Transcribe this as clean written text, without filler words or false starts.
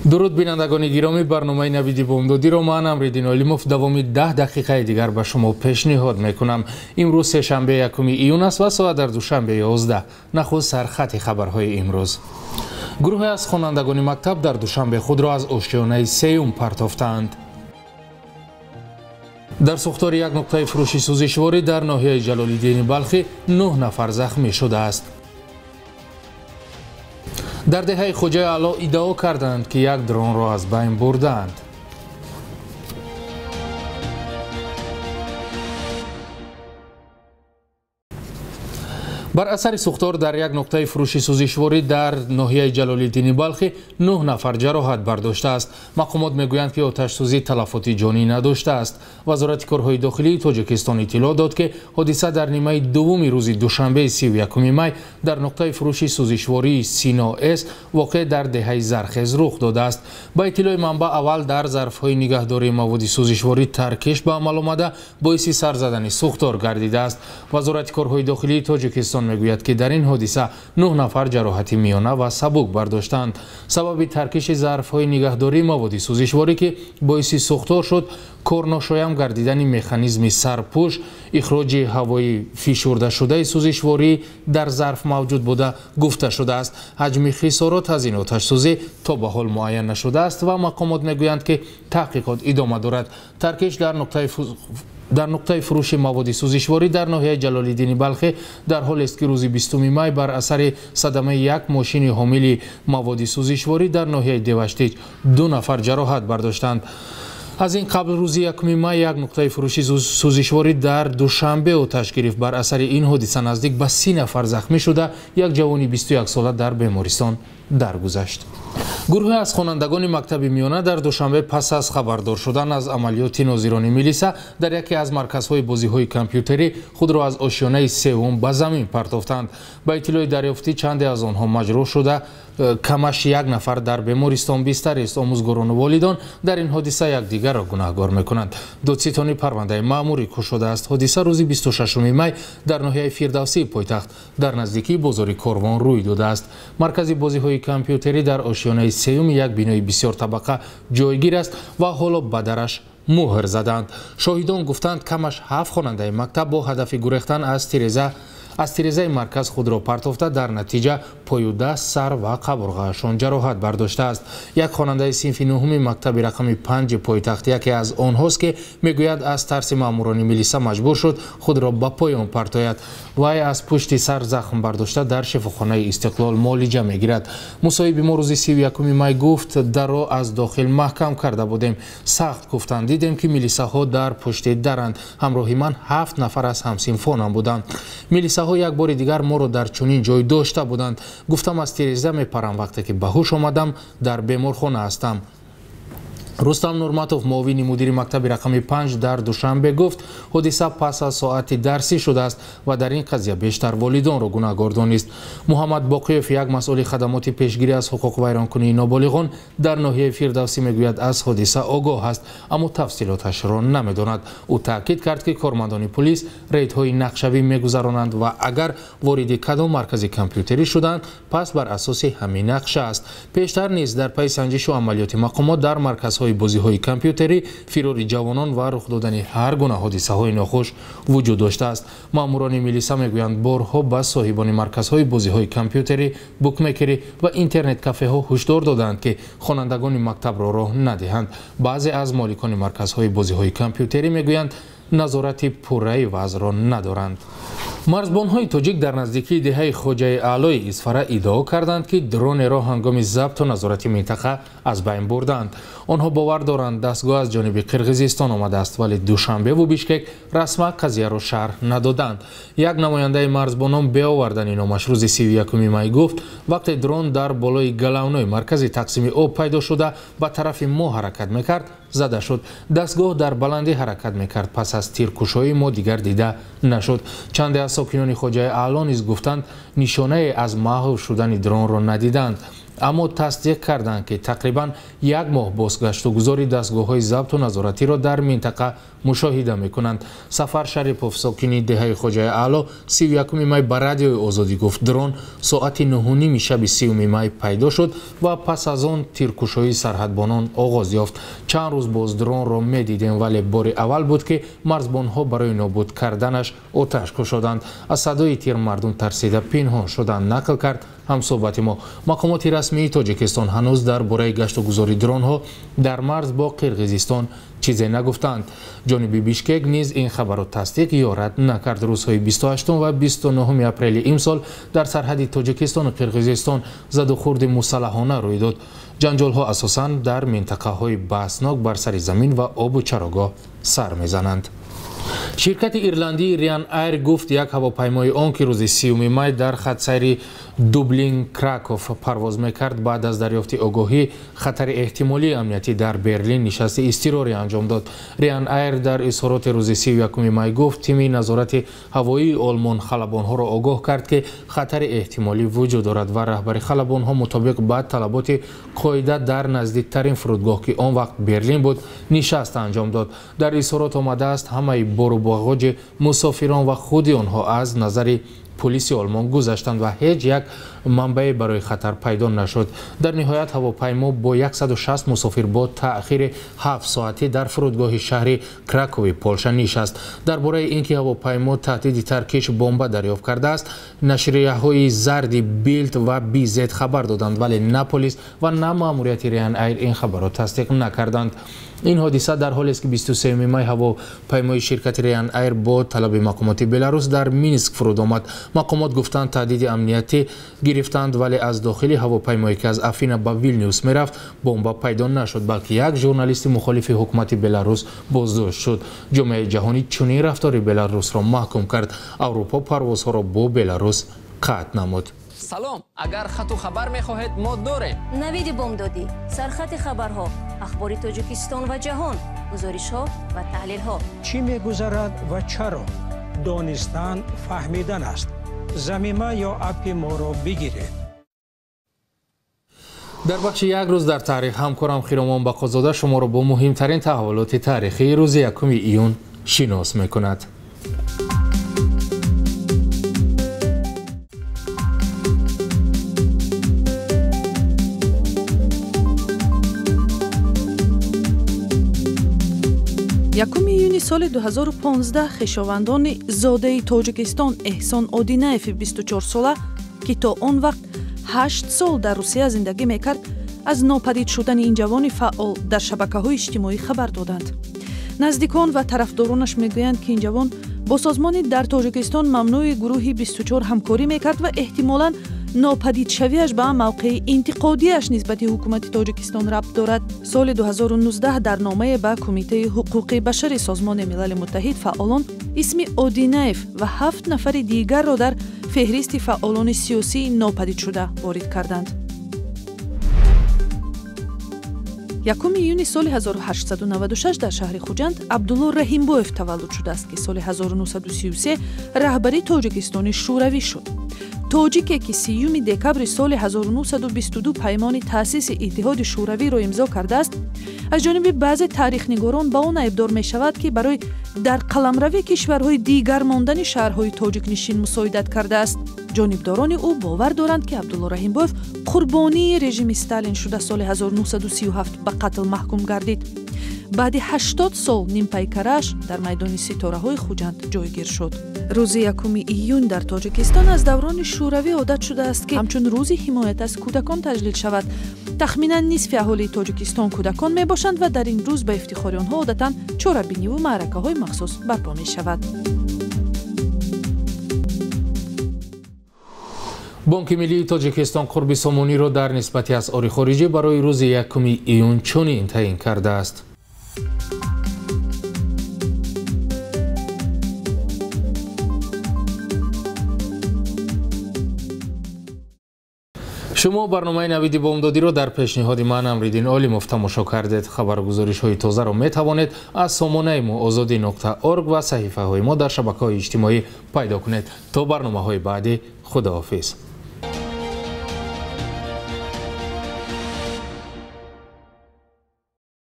درود بینندگان گرامی، برنامه نویدی بامدادی من امریدین علیموف دوامی 10 دقیقه دیگر به شما پیشنهاد میکنم. امروز سه‌شنبه 1 ایون است و ساعت در دوشنبه 11. نخست سرخط خبرهای امروز. گروه از خوانندگان مکتب در دوشنبه خود را از آشیانه سیوم پرتافتند. در سوختار یک نقطه فروشی سوزشواری در ناحیه جلال‌الدین بلخی 9 نفر زخمی شده است. در دهه خوجه اعلی ادعا کردند که یک درون را از بین بردند. بر اثر سوختار در یک نقطه فروشی سوزشواری در ناحیه جلال‌الدین بلخی 9 نفر جراحت برداشته است. مقامات میگویند که آتش سوزی تلفاتی جانی نداشته است. وزارت کارهای داخلی تاجیکستان اطلاع داد که حادثه در نیمه دوم روز دوشنبه 31 می در نقطه فروشی سوزشواری سینا اس واقع در دهه زرخیز رخ داده است. با اطلاع منبع، اول در ظرف‌های نگهداری مواد سوزشواری ترکش به عمل آمده باعث سر زدن سوختار گردیده است. وزارت کارهای داخلی تاجیکستان میگوید که در این حادثه 9 نفر جراحت میانه و سبک برداشتند. سبب ترکش ظرف‌های نگهداری مواد سوزشواری که باعث سوختار شد کارناشایم گردیدن مکانیزم سرپوش، اخراج هوای فشرده شده سوزشواری در ظرف موجود بوده گفته شده است. حجم خسارات از این آتش سوزی تا به حال معین نشده است و مقامات میگویند که تحقیقات ادامه دارد. ترکش در نقطه فروش مواد سوزشواری در ناحیه جلال‌الدین بلخی در حال است که روز 20 می بر اثر صدمه یک ماشین حامل مواد سوزشواری در ناحیه دیوشتیج 2 نفر جراحت برداشتند. از این قبل روز 1 می یک نقطه فروشی سوزشواری در دوشنبه آتش گرفت. بر اثر این حادثه نزدیک به 30 نفر زخمی شده، یک جوان 21 ساله در بیمارستان درگذشت. گروه از خوانندگان مکتب میانه در دوشنبه پس از خبردار شدن از عملیات ناظران میلیسا در یکی از مرکزهای بازی‌های کامپیوتری خود را از آشیانه سوم به زمین پرتافتند. با اطلاع دریافتی چند از آنها مجروح شده، کمش 1 نفر در بیمارستان بستر است. آموزگاران و والدان در این حادثه یکدیگر را گناهکار میکنند. دادستانی پرونده مأموری کشیده است. حادثه روز 26 می در ناحیه فردوسی پایتخت در نزدیکی بازار کاروان روی داده است. مرکز بازی‌های کامپیوتری در آشیانه سوم یک بینای بسیار طبقه جایگیر است و حالا به درش مهر زدند. شاهدان گفتند کمش 7 خواننده مکتب با هدف گریختن از تیرزه مرکز خود را پرتافته در نتیجه پای و دست، سر و قبرغه‌شان جراحت برداشته است. یک خواننده صنف 9 مکتب رقم 5 پایتخت یکی از آنهاست که میگوید از ترس ماموران میلیسا مجبور شد خود را به پایان پرتاید. وی از پشت سر زخم برداشته در شفاخانه استقلال معالجه میگیرد. مصاحبه ما روز 31 می گفت در را از داخل محکم کرده بودیم. سخت گفتند دیدیم که میلیساها در پشت درند. همراه من 7 نفر از همصنفانم بودند. میلیساها یک بار دیگر ما را در چنین جای داشته بودند. گفتم از تیرزه میپرم، وقتی که به هوش آمدم در بیمارخانه هستم. رستم نورماتوف معاون مدیر مکتب رقم 5 در دوشنبه گفت حادثه پس از ساعت درسی شده است و در این قضیه بیشتر والدان را گناهکار دانست. محمد باقیف، یک مسئول خدمات پیشگیری از حقوق ویرانکنی نابالغان در ناحیه فردوسی میگوید از حادثه آگاه است اما تفصیلاتش را نمیداند. او تاکید کرد که کارمندان پلیس ریدهای نقشه‌ای میگذرانند و اگر وارد کدام مرکز کامپیوتری شدند پس بر اساس همین نقشه است. پیشتر نیز در پی سنجش و عملیات مقامات در مرکزهای بازی‌های کامپیوتری فرار جوانان و رخ دادن هر گونه حادثه‌های ناخوش وجود داشته است. ماموران میلیسا میگویند بارها به صاحبان مرکزهای بازی‌های کامپیوتری، بوکمیکری و اینترنت کافه‌ها هشدار دادند که خوانندگان مکتب را راه ندهند. بعضی از مالکان مرکزهای بازی‌های کامپیوتری میگویند نظارت پوره وضع را ندارند. مرزبان‌های تاجیک در نزدیکی دهه خوجه اعلی اسفره ادعا کردند که درون را هنگام ضبط و نظارت منطقه از بین بردند. آنها باور دارند دستگاه از جانب قرقیزستان آمده است ولی دوشنبه و بیشکک رسما قضیه را شرح ندادند. یک نماینده مرزبانان به آوردن نامش روز 31 می گفت وقتی درون در بالای گلونای مرکز تقسیم آب پیدا شده به طرف ما حرکت میکرد زده شد. دستگاه در بلندی حرکت میکرد. پس از تیرکش‌های ما دیگر دیده نشد. چند از ساکنان خوجه اعلی نیز گفتند نشانه از محو شدن درون را ندیدند. اما تصدیق کردند که تقریبا یک ماه بازگشتگذاری دستگاه‌های ضبط و نظارتی را در منطقه مشاهده می‌کنند. سفر شریپوف ساکنی دهه خوجای اعلی 31 می به رادیوی آزادی گفت درون ساعت 9:30 شب 30 می پیدا شد و پس از آن تیرکشی سرحدبانان آغاز یافت. چند روز باز درون را می‌دیدیم ولی بار اول بود که مرزبان‌ها برای نابود کردنش آتش کشیدند. از صدای تیر مردم ترسیده پنهان شدند. نقل کرد همصحبت ما. مقامات رسمی تاجیکستان هنوز در باره گشتگذاری درون‌ها در مرز با قرقیزستان چیزی نگفتند. جانب بیشکک نیز این خبر را تصدیق یا رد نکرد. روزهای 28 و 29 اپریل امسال در سرحد تاجیکستان و قرقیزستان زد و خورد مسلحانه روی داد. جنجال‌ها اساساً در منطقه‌های بحثناک بر سر زمین و آب و چراگاه سر می‌زنند. شرکت ایرلندی ریان ایر گفت یک هواپیمای آن که روز 30 می در خط سیر دوبلین کراکوف پرواز میکرد بعد از دریافت آگاهی خطر احتمالی امنیتی در برلین نشست اضطراری انجام داد. ریان ایر در اظهارات روز 31 می گفت تیم نظارت هوایی آلمان خلبانها را آگاه کرد که خطر احتمالی وجود دارد و رهبر خلبانها مطابق با طلبات قاعده در نزدیکترین فرودگاه که آن وقت برلین بود نشست انجام داد. در اظهارات آمده است همه بار و باغاج مسافران و خود آنها از نظر پلیس آلمان گذشتند و هیچ یک منبع برای خطر پیدا نشد. در نهایت هواپیما با 160 مسافر با تأخیر 7 ساعتی در فرودگاه شهر کراکوی پولشا نشست. درباره اینکه هواپیما تهدید ترکیش بمب دریافت کرده است نشریه‌های زردی بیلد و بی زد خبر دادند ولی نه پلیس و نه ماموریت ریان ایر این خبر را تصدیق نکردند. این حادثه در حالی است که 23 می هواپیمای شرکت ریان ایر با طلب مقامات بلاروس در مینسک فرود آمد. مقامات گفتند تهدید امنیتی گرفتند ولی از داخل هواپیمایی که از افینا به ویلنیوس میرفت بمب پیدا نشد بلکه یک ژورنالیست مخالف حکومت بلاروس بازداشت شد. جامعه جهانی چنین رفتار بلاروس را محکوم کرد. اروپا پروازها را با بلاروس قطع نمود. سلام، اگر خط و خبر میخواهید ما داریم. نوید بامدادی، سرخط خبرها، اخبار تاجیکستان و جهان، گزارش‌ها و تحلیل‌ها. چی می‌گذرد و چرا؟ دانستن فهمیدن است. ضمیمه یا اپ ما را بگیرید. در بخش یک روز در تاریخ همکارم خیرامان بقازاده شما را با مهمترین تحولات تاریخی روز 1 ایون شناس می‌کند. یکم ایونی سال 2015 خویشاوندان زاده تاجیکستان احسان آدیناєв 24 ساله که تا آن وقت 8 سال در روسیه زندگی میکرد از ناپدید شدن این جوان فعال در شبکه‌های اجتماعی خبر دادند. نزدیکان و طرفدارانش میگویند که این جوان با سازمانی در تاجیکستان ممنوع گروهی 24 همکاری میکرد و احتمالاً ناپدید شویش به موقع انتقادیش نسبت حکومت تاجیکستان ربط دارد. سال 2019 در نامه به کمیته حقوق بشر سازمان ملل متحد فعالان اسم آدیناєв و 7 نفر دیگر را در فهرست فعالان سیاسی ناپدید شده وارد کردند. 1 ایون سال 1896 در شهر خوجند عبدالله رحیمبویف تولد شده است که سال 1933 رهبری تاجیکستان شوروی شد. تاجیکی که 30 دکبر سال 1922 پیمان تأسیس اتحاد شوروی را امضا کرده است از جانب بعضی تاریخ‌نگاران با آن ابدار می شود که برای در قلمروی کشورهای دیگر ماندن شهرهای تاجیک نشین مساعدت کرده است. جانبداران او باور دارند که عبدالله رحیمبویف قربانی رژیم استالین شده سال 1937 به قتل محکوم گردید. بعد 80 سال نیم پیکرش در میدان ستاره‌های خوجند جایگیر شد. روز 1 ایون در تاجیکستان از دوران شوروی عادت شده است که همچون روزی حمایت از کودکان تجلیل شود. تخمینا نصف اهالی تاجیکستان کودکان می باشند و در این روز به افتخار آنها عادتاً چاره‌بینی و معرکه‌های مخصوص برپا می شود. بانک ملی تاجیکستان قرب سامانی را در نسبت اسعار خارجی برای روز 1 ایون چنین تعیین کرده است. شما برنامه نوید بامدادی را در پیشنهاد من امریدین عالیموف تماشا کردید. خبرگزارش های تازه را می توانید از سامانه ما azadi.org و صحیفه های ما در شبکه‌های اجتماعی پیدا کنید. تا برنامه های بعدی، خداحافظ.